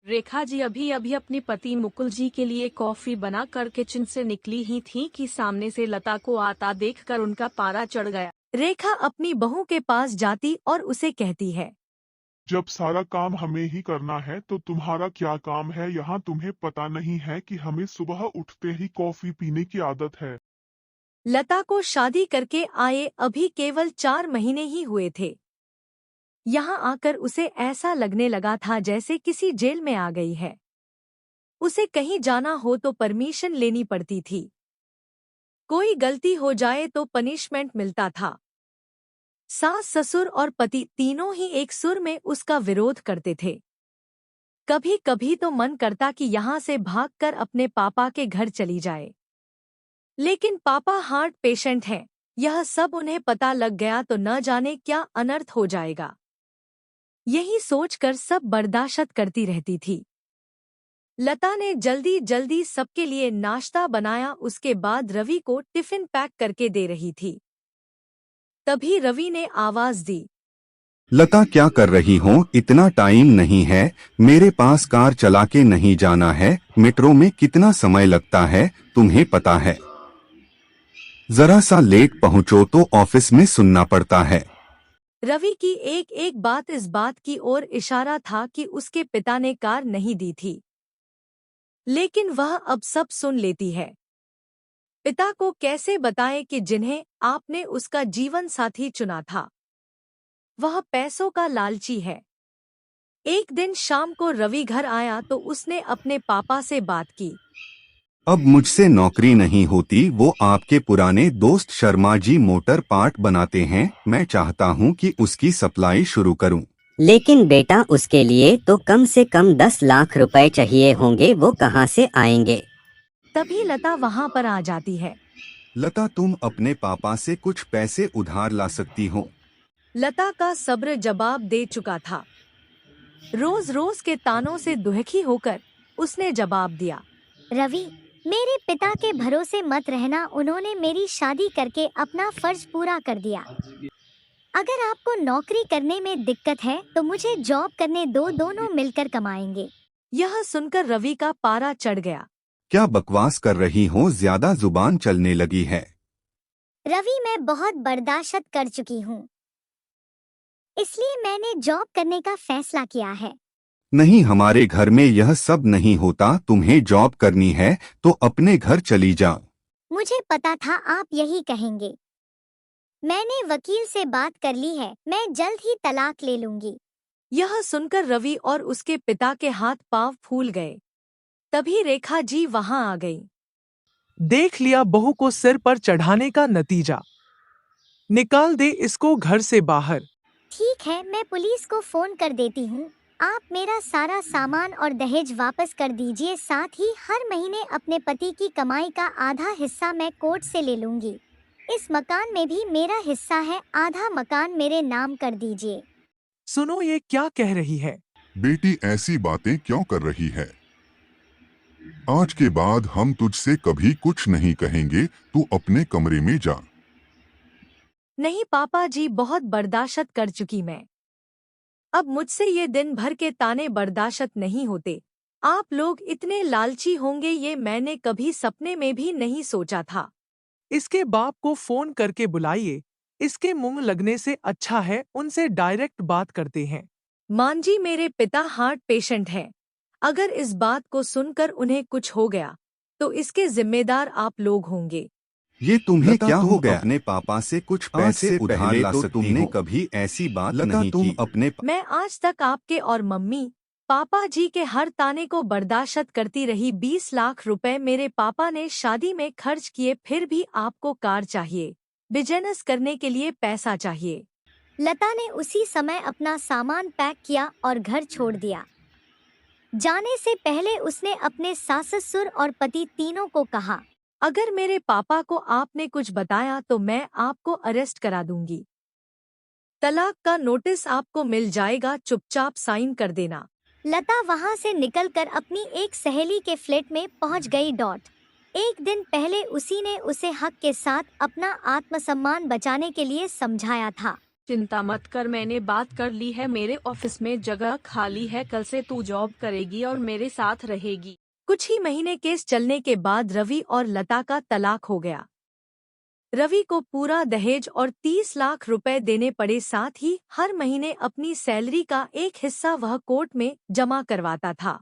रेखा जी अभी अभी अपने पति मुकुल जी के लिए कॉफी बनाकर किचन से निकली ही थी कि सामने से लता को आता देखकर उनका पारा चढ़ गया। रेखा अपनी बहू के पास जाती और उसे कहती है, जब सारा काम हमें ही करना है तो तुम्हारा क्या काम है यहाँ? तुम्हें पता नहीं है कि हमें सुबह उठते ही कॉफी पीने की आदत है। लता को शादी करके आए अभी केवल 4 महीने ही हुए थे। यहाँ आकर उसे ऐसा लगने लगा था जैसे किसी जेल में आ गई है। उसे कहीं जाना हो तो परमिशन लेनी पड़ती थी। कोई गलती हो जाए तो पनिशमेंट मिलता था। सास ससुर और पति तीनों ही एक सुर में उसका विरोध करते थे। कभी कभी तो मन करता कि यहाँ से भागकर अपने पापा के घर चली जाए, लेकिन पापा हार्ट पेशेंट हैं। यह सब उन्हें पता लग गया तो न जाने क्या अनर्थ हो जाएगा। यही सोचकर सब बर्दाश्त करती रहती थी। लता ने जल्दी जल्दी सबके लिए नाश्ता बनाया, उसके बाद रवि को टिफिन पैक करके दे रही थी। तभी रवि ने आवाज दी, लता क्या कर रही हो? इतना टाइम नहीं है, मेरे पास कार चला के नहीं जाना है। मेट्रो में कितना समय लगता है तुम्हें पता है? जरा सा लेट पहुंचो तो ऑफिस में सुनना पड़ता है। रवि की एक एक बात इस बात की ओर इशारा था कि उसके पिता ने कार नहीं दी थी, लेकिन वह अब सब सुन लेती है। पिता को कैसे बताएं कि जिन्हें आपने उसका जीवन साथी चुना था वह पैसों का लालची है। एक दिन शाम को रवि घर आया तो उसने अपने पापा से बात की। अब मुझसे नौकरी नहीं होती। वो आपके पुराने दोस्त शर्मा जी मोटर पार्ट बनाते हैं, मैं चाहता हूँ कि उसकी सप्लाई शुरू करूँ। लेकिन बेटा उसके लिए तो कम से कम 10 लाख रुपए चाहिए होंगे, वो कहाँ से आएंगे? तभी लता वहां पर आ जाती है। लता तुम अपने पापा से कुछ पैसे उधार ला सकती हो। लता का सब्र जवाब दे चुका था। रोज रोज के तानों से दुखी होकर उसने जवाब दिया, रवि, मेरे पिता के भरोसे मत रहना। उन्होंने मेरी शादी करके अपना फर्ज पूरा कर दिया। अगर आपको नौकरी करने में दिक्कत है तो मुझे जॉब करने दो, दोनों मिलकर कमाएंगे। यह सुनकर रवि का पारा चढ़ गया। क्या बकवास कर रही हो? ज्यादा जुबान चलने लगी है। रवि, मैं बहुत बर्दाश्त कर चुकी हूँ, इसलिए मैंने जॉब करने का फैसला किया है। नहीं, हमारे घर में यह सब नहीं होता। तुम्हें जॉब करनी है तो अपने घर चली जाओ। मुझे पता था आप यही कहेंगे। मैंने वकील से बात कर ली है, मैं जल्द ही तलाक ले लूंगी। यह सुनकर रवि और उसके पिता के हाथ पांव फूल गए। तभी रेखा जी वहां आ गई। देख लिया बहू को सिर पर चढ़ाने का नतीजा। निकाल दे इसको घर से बाहर। ठीक है, मैं पुलिस को फोन कर देती हूँ। आप मेरा सारा सामान और दहेज वापस कर दीजिए, साथ ही हर महीने अपने पति की कमाई का आधा हिस्सा मैं कोर्ट से ले लूंगी। इस मकान में भी मेरा हिस्सा है, आधा मकान मेरे नाम कर दीजिए। सुनो ये क्या कह रही है? बेटी ऐसी बातें क्यों कर रही है? आज के बाद हम तुझसे कभी कुछ नहीं कहेंगे, तू अपने कमरे में जा। नहीं पापा जी, बहुत बर्दाश्त कर चुकी मैं। अब मुझसे ये दिन भर के ताने बर्दाश्त नहीं होते। आप लोग इतने लालची होंगे ये मैंने कभी सपने में भी नहीं सोचा था। इसके बाप को फोन करके बुलाइए। इसके मुंह लगने से अच्छा है उनसे डायरेक्ट बात करते हैं। मान जी, मेरे पिता हार्ट पेशेंट हैं। अगर इस बात को सुनकर उन्हें कुछ हो गया तो इसके जिम्मेदार आप लोग होंगे। ये तुम्हें क्या हो गया? अपने पापा से कुछ पैसे उधार ला सकती हो। तुमने कभी ऐसी बात नहीं की। अपने मैं आज तक आपके और मम्मी पापा जी के हर ताने को बर्दाश्त करती रही। 20 लाख रुपए मेरे पापा ने शादी में खर्च किए, फिर भी आपको कार चाहिए, बिजनेस करने के लिए पैसा चाहिए। लता ने उसी समय अपना सामान पैक किया और घर छोड़ दिया। जाने से पहले उसने अपने सास ससुर और पति तीनों को कहा, अगर मेरे पापा को आपने कुछ बताया तो मैं आपको अरेस्ट करा दूंगी। तलाक का नोटिस आपको मिल जाएगा, चुपचाप साइन कर देना। लता वहां से निकलकर अपनी एक सहेली के फ्लैट में पहुंच गई। एक दिन पहले उसी ने उसे हक के साथ अपना आत्मसम्मान बचाने के लिए समझाया था। चिंता मत कर, मैंने बात कर ली है, मेरे ऑफिस में जगह खाली है, कल से तू जॉब करेगी और मेरे साथ रहेगी। कुछ ही महीने केस चलने के बाद रवि और लता का तलाक हो गया। रवि को पूरा दहेज और 30 लाख रुपए देने पड़े, साथ ही हर महीने अपनी सैलरी का एक हिस्सा वह कोर्ट में जमा करवाता था।